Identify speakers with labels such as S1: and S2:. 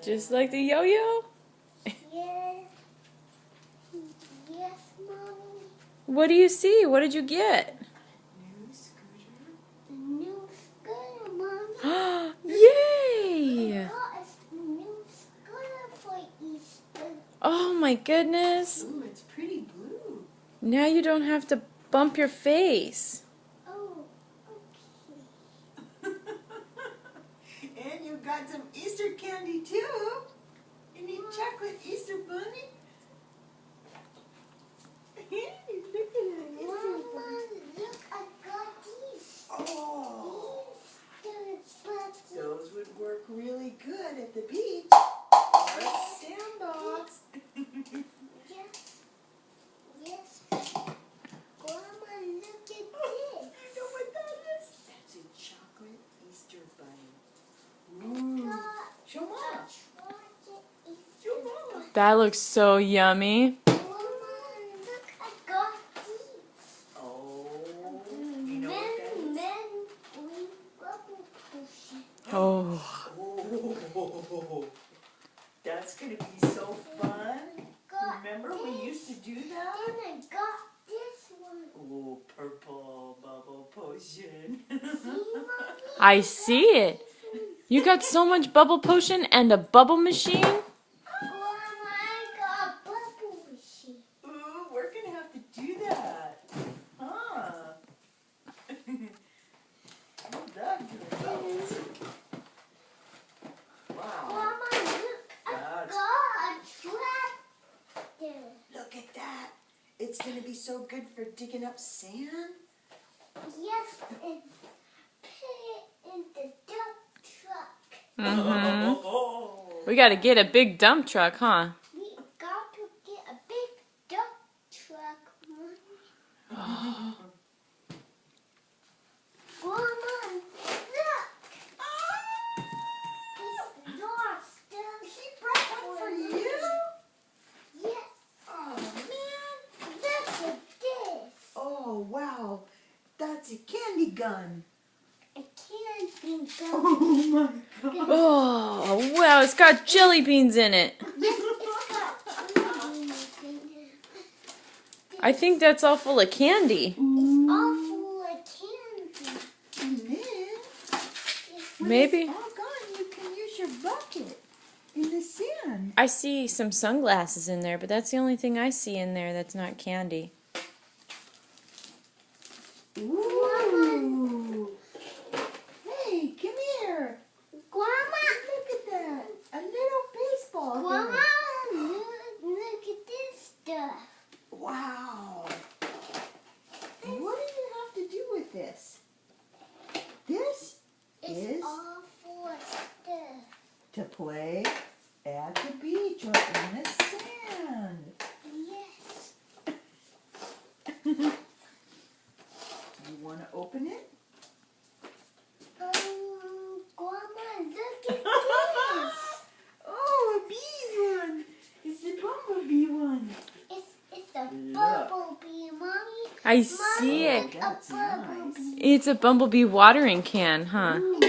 S1: Just like the yo-yo?
S2: Yes. Yes, Mommy.
S1: What do you see? What did you get?
S3: New scooter.
S2: A new scooter, Mommy.
S1: Yay!
S2: I got a new scooter for Easter.
S1: Oh my goodness.
S3: Ooh, it's pretty blue.
S1: Now you don't have to bump your face.
S2: Oh, okay.
S3: And you got some Easter candy too. You need chocolate Easter bunny. Look at that Easter
S2: Mama,
S3: bunny.
S2: look, I got these.
S3: Oh,
S2: Easter bunny.
S3: those would work really good at the beach or a sandbox.
S2: Yes. Yes. Grandma, look at this.
S3: You know what that is? That's a chocolate Easter bunny. Ooh.
S2: Got
S3: Show Mom.
S2: a chocolate Easter
S3: Show Mom.
S2: bunny.
S1: That looks so yummy.
S2: Mama, look, I got these.
S3: Oh, you know what that is?
S2: Then we bubble push it.
S1: Oh.
S3: Oh, that's going to be so fun.
S2: Got
S3: Remember we used to do that?
S2: Then I got this one.
S3: Oh, purple bubble potion.
S2: See, Mommy?
S1: I see it. You got so much bubble potion and a bubble machine?
S2: Grandma, I got a bubble machine.
S3: Ooh, we're going to have to do that. Huh? I love doing bubbles. Wow.
S2: Grandma, look, I
S3: That's-
S2: got a tractor.
S3: Look at that. It's going to be so good for digging up sand.
S2: Yes, and put it in the dump truck.
S1: Mm-hmm. We gotta get a big dump truck, huh?
S2: We got to get a big dump truck, Mommy. Grandma, look. It's yours.
S3: He brought one for you?
S2: Yes,
S3: Oh, man.
S2: look at this.
S3: Oh, wow. That's a candy gun.
S2: A candy gun.
S3: Oh, my God.
S1: Oh, wow, it's got jelly beans in it.
S2: Yes, it's got children's in it.
S1: I think that's all full of candy.
S2: It's all full of candy.
S3: And then, when
S1: Maybe.
S3: it's all gone, you can use your bucket in the sand.
S1: I see some sunglasses in there, but that's the only thing I see in there that's not candy.
S3: Ooh. Hey, come here.
S2: Grandma,
S3: Look at that. A little baseball.
S2: Grandma,
S3: here.
S2: look at this stuff.
S3: Wow. And what do you have to do with this? This
S2: It's
S3: is
S2: all full of stuff.
S3: to play at the beach or in the sand.
S2: Yes.
S3: You want to open it?
S2: Grandma, look at this.
S3: Oh, a bee one. It's the bumblebee one.
S2: It's a
S3: Look.
S2: bumblebee, Mommy.
S1: I see
S2: Mommy,
S1: it.
S2: a
S3: That's nice.
S2: bumblebee.
S1: It's a bumblebee watering can, huh?
S2: It's